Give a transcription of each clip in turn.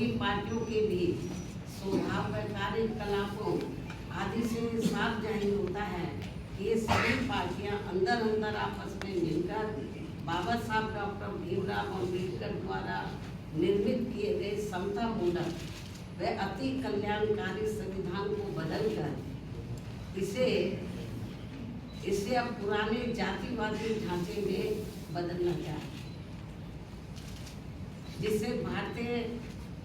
विरोधी पार्टियों के भी स्वभाव व कार्यकलापों आदि से साफ जाहिर होता है कि ये सभी पार्टियां अंदर अंदर आपस में मिलकर बाबा साहब डॉक्टर भीमराव अम्बेडकर द्वारा निर्मित किए गए समता मूलक व अति कल्याणकारी संविधान को बदलकर इसे अब पुराने जातिवादी ढांचे में बदलना चाहे, जिससे भारतीय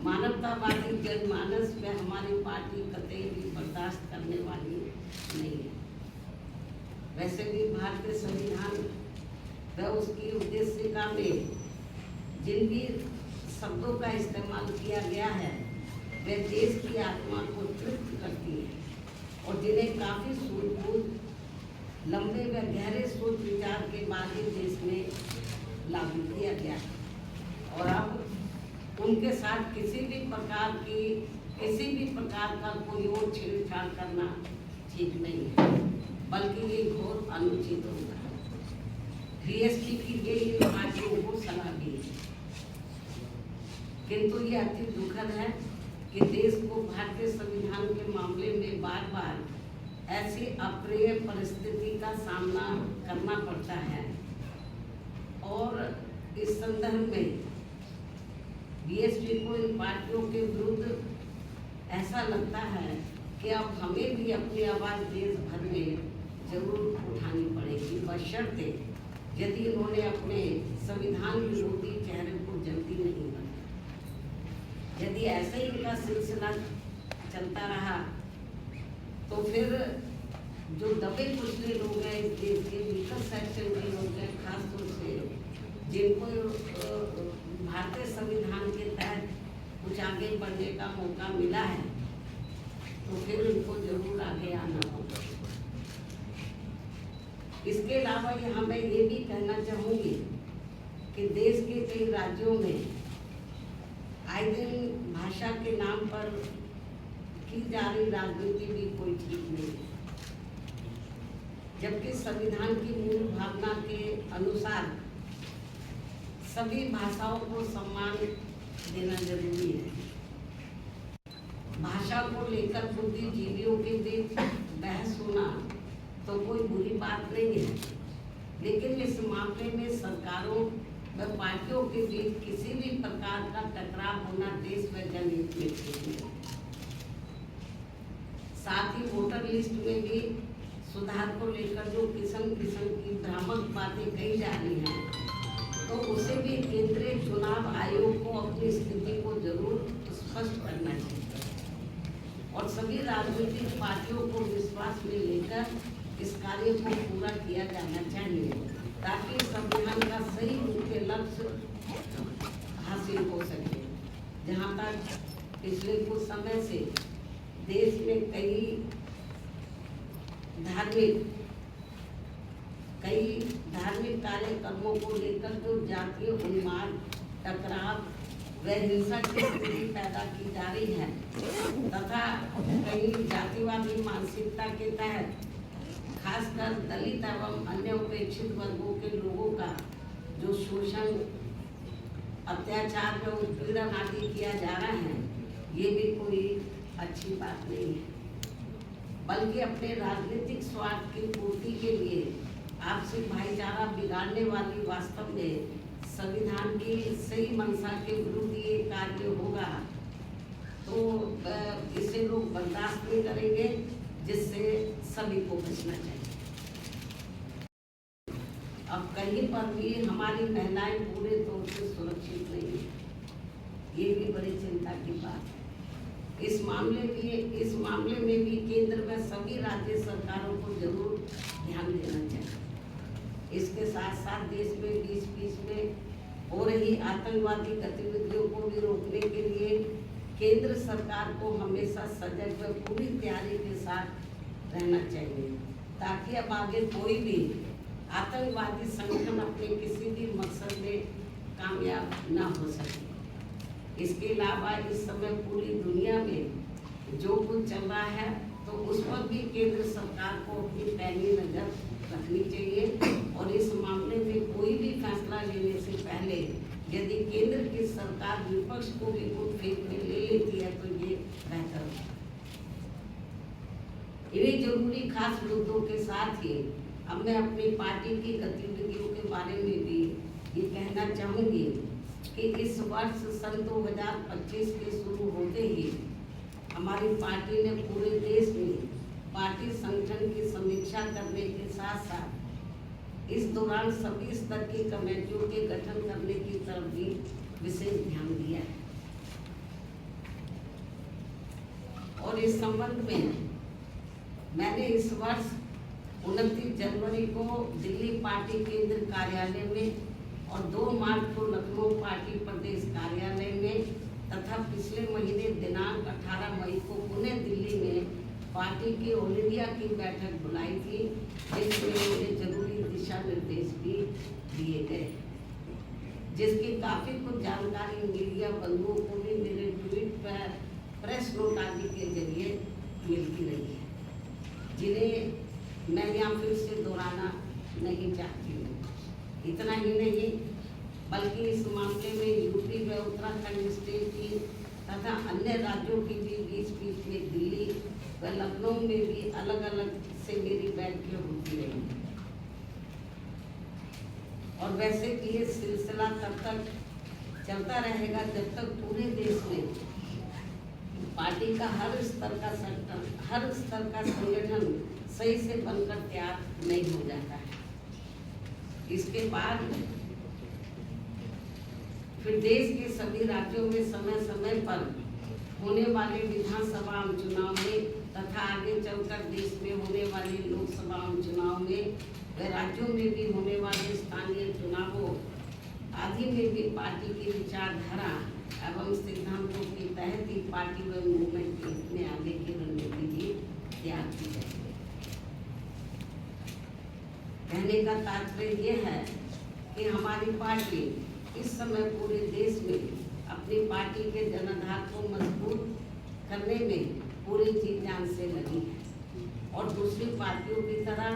मानवतावादी जनमानस में हमारी पार्टी कतई भी बर्दाश्त करने वाली नहीं है। वैसे भी भारतीय संविधान व उसकी उद्देशिका में जिन भी शब्दों का इस्तेमाल किया गया है वे देश की आत्मा को तृप्त करती है और जिन्हें काफ़ी सूझबूझ लंबे व गहरे सोच विचार के बाद ही देश में लागू किया गया और अब उनके साथ किसी भी प्रकार का कोई और छेड़छाड़ करना ठीक नहीं है, बल्कि ये घोर अनुचित होगा। बीएसपी की गई पार्टियों को सलाह दी, किंतु ये अति दुखद है कि देश को भारतीय संविधान के मामले में बार बार ऐसी अप्रिय परिस्थिति का सामना करना पड़ता है और इस संदर्भ में बीएसपी को इन पार्टियों के विरुद्ध ऐसा लगता है कि अब हमें भी अपनी आवाज़ देश भर में जरूर उठानी पड़ेगी, बशर्ते यदि इन्होंने अपने संविधान विरोधी चेहरे को जल्दी नहीं बदला। यदि ऐसे ही इनका सिलसिला चलता रहा तो फिर जो दबे कुचले लोग हैं इस देश के वीकर सेक्शन के लोग हैं, खासतौर से जिनको भारतीय संविधान के तहत कुछ आगे बढ़ने का मौका मिला है, तो फिर उनको जरूर आगे आना होगा। इसके अलावा यहाँ मैं ये भी कहना चाहूँगी कि देश के कई राज्यों में आए दिन भाषा के नाम पर की जा रही राजनीति भी कोई ठीक नहीं है, जबकि संविधान की मूल भावना के अनुसार सभी भाषाओं को सम्मान देना जरूरी है। भाषा को लेकर बुद्धिजीवियों के बीच बहस होना तो कोई बुरी बात नहीं है, लेकिन इस मामले में सरकारों व पार्टियों के बीच किसी भी प्रकार का टकराव होना देश व जनहित में ठीक नहीं। साथ ही वोटर लिस्ट में भी सुधार को लेकर जो किस्म की भ्रामक बातें कही जा रही हैं, तो उसे भी केंद्रीय चुनाव आयोग को अपनी स्थिति को जरूर स्पष्ट करना चाहिए और सभी राजनीतिक पार्टियों को विश्वास में लेकर इस कार्य को पूरा किया जाना चाहिए, ताकि संविधान का सही मुख्य लक्ष्य हासिल हो सके। जहाँ तक पिछले कुछ समय से देश में कई धार्मिक कार्यक्रमों को लेकर जो जातीय उन्माद, टकराव व हिंसा की स्थिति पैदा की जा रही है तथा कई जातिवादी मानसिकता के तहत खासकर दलित एवं अन्य उपेक्षित वर्गों के लोगों का जो शोषण, अत्याचार व उत्पीड़न आदि किया जा रहा है, ये भी कोई अच्छी बात नहीं है, बल्कि अपने राजनीतिक स्वार्थ की पूर्ति के लिए आपसी भाईचारा बिगाड़ने वाली वास्तव में संविधान की सही मंशा के विरुद्ध ये कार्य होगा, तो इसे लोग बर्दाश्त नहीं करेंगे, जिससे सभी को बचना चाहिए। अब कहीं पर भी हमारी महिलाएं पूरे तौर से सुरक्षित नहीं है, ये भी बड़ी चिंता की बात है। इस मामले में भी केंद्र व सभी राज्य सरकारों को जरूर ध्यान देना चाहिए। इसके साथ साथ देश में बीच में हो रही आतंकवादी गतिविधियों को भी रोकने के लिए केंद्र सरकार को हमेशा सजग व पूरी तैयारी के साथ रहना चाहिए, ताकि अब आगे कोई भी आतंकवादी संगठन अपने किसी भी मकसद में कामयाब न हो सके। इसके अलावा इस समय पूरी दुनिया में जो कुछ चल रहा है, तो उस पर भी केंद्र सरकार को अपनी पैनी नजर रखनी चाहिए और इस मामले में कोई भी फैसला लेने से पहले यदि केंद्र की सरकार विपक्ष को भी वोट फेंक में ले लेती है तो ये बेहतर होगा। इन्हीं जरूरी खास मुद्दों के साथ ही अब मैं अपनी पार्टी की गतिविधियों के बारे में भी ये कहना चाहूँगी कि इस वर्ष सन 2025 के शुरू होते ही हमारी पार्टी ने पूरे देश में पार्टी संगठन की समीक्षा करने के साथ साथ इस दौरान सभी स्तर की कमेटियों के गठन करने की तरफ भी विशेष ध्यान दिया है। और इस संबंध में मैंने इस वर्ष 29 जनवरी को दिल्ली पार्टी केंद्र कार्यालय में और 2 मार्च को लखनऊ पार्टी प्रदेश कार्यालय में तथा पिछले महीने दिनांक 18 मई को पुणे दिल्ली में पार्टी की ऑल इंडिया की बैठक बुलाई थी, जिसमें मुझे जरूरी दिशा निर्देश भी दिए गए, जिसकी काफ़ी कुछ जानकारी मीडिया बंधुओं को भी मेरे ट्वीट पर प्रेस नोट आदि के जरिए मिलती रही है, जिन्हें मैं यहाँ फिर से दोहराना नहीं चाहती हूँ। इतना ही नहीं बल्कि इस मामले में यूपी व उत्तराखंड स्टेट की तथा अन्य राज्यों की भी बीच बीच में दिल्ली व लखनऊ में भी अलग अलग से मेरी बैठकें होती रही। और वैसे कि ये सिलसिला तब तक चलता रहेगा जब तक पूरे देश में पार्टी का हर स्तर का संगठन सही से बनकर तैयार नहीं हो जाता है। इसके बाद फिर देश के सभी राज्यों में समय समय पर होने वाले विधानसभा चुनाव में तथा आगे चलकर देश में होने वाले लोकसभा चुनाव में व राज्यों में भी होने वाले स्थानीय चुनावों आदि में भी पार्टी की विचारधारा एवं सिद्धांतों के तहत ही पार्टी व मूवमेंट के में आगे की रणनीति भी तैयार की जाएगी। कहने का तात्पर्य ये है कि हमारी पार्टी इस समय पूरे देश में अपनी पार्टी के जनाधार को मजबूत करने में पूरी जी जान से लगी है और दूसरी पार्टियों की तरह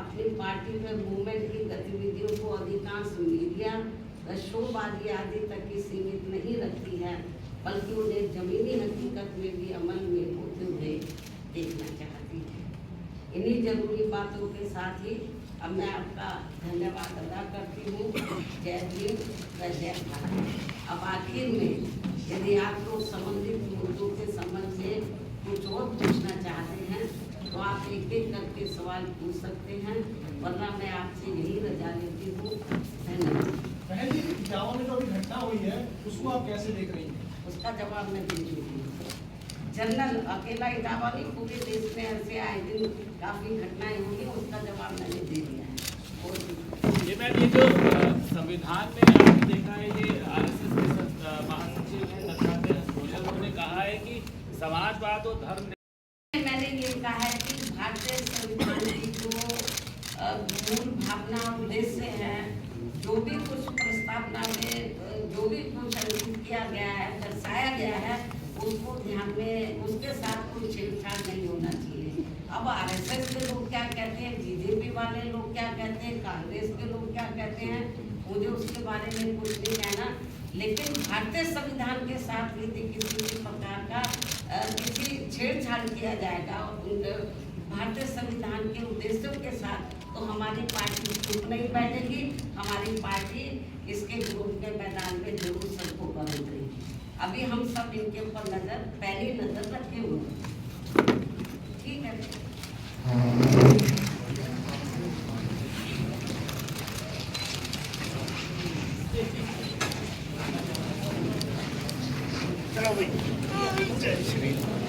अपनी पार्टी में मूवमेंट की गतिविधियों को अधिकांश मीडिया व शोबाजी आदि तक ही सीमित नहीं रखती है, बल्कि उन्हें जमीनी हकीकत में भी अमल में होते हुए देखना चाहती है। इन्हीं जरूरी बातों के साथ ही अब मैं आपका धन्यवाद अदा करती हूँ। जय भीम व जय भारत। अब आखिर में यदि आप लोग संबंधित मुद्दों के संबंध में कुछ और पूछना चाहते हैं तो आप एक एक करके सवाल पूछ सकते हैं, वरना मैं आपसे यही रजा लेती हूँ। धन्यवाद। बहन जी, इटावा में जो अभी घटना हुई है उसको आप कैसे देख रही हैं? उसका जवाब मैं दे चुकी हूँ। जनरल अकेला इटावा नहीं, पूरे देश में ऐसे आए दिन काफ़ी घटनाएं हुई, उसका जवाब मैंने दे दिया है। ये मैम, ये जो संविधान में आपने देखा है, ये आरएसएस के महासचिव हैं दत्तात्रेय हंसोलिया, उन्होंने कहा है कि समाजवाद और धर्म। मैंने ये कहा है कि भारतीय संविधान की जो मूल भावना और उद्देश्य है, जो भी कुछ प्रस्तावना में जो भी कुछ अंकित किया गया है, दर्शाया गया है, उसको ध्यान में उसके साथ कोई छेड़छाड़ नहीं होना चाहिए। अब आरएसएस के लोग क्या कहते हैं, बीजेपी वाले लोग क्या कहते हैं, कांग्रेस के लोग क्या कहते हैं, मुझे उसके बारे में कुछ नहीं कहना, लेकिन भारतीय संविधान के साथ यदि किसी भी प्रकार का किसी छेड़छाड़ किया जाएगा भारतीय संविधान के उद्देश्यों के साथ, तो हमारी पार्टी चुप नहीं बैठेगी। हमारी पार्टी इसके विरोध के मैदान में जरूर सड़कों पर उतरेगी। अभी हम सब इनके ऊपर पहली नजर रखे हुए हैं। ठीक है। चलो भाई, जय श्री राम।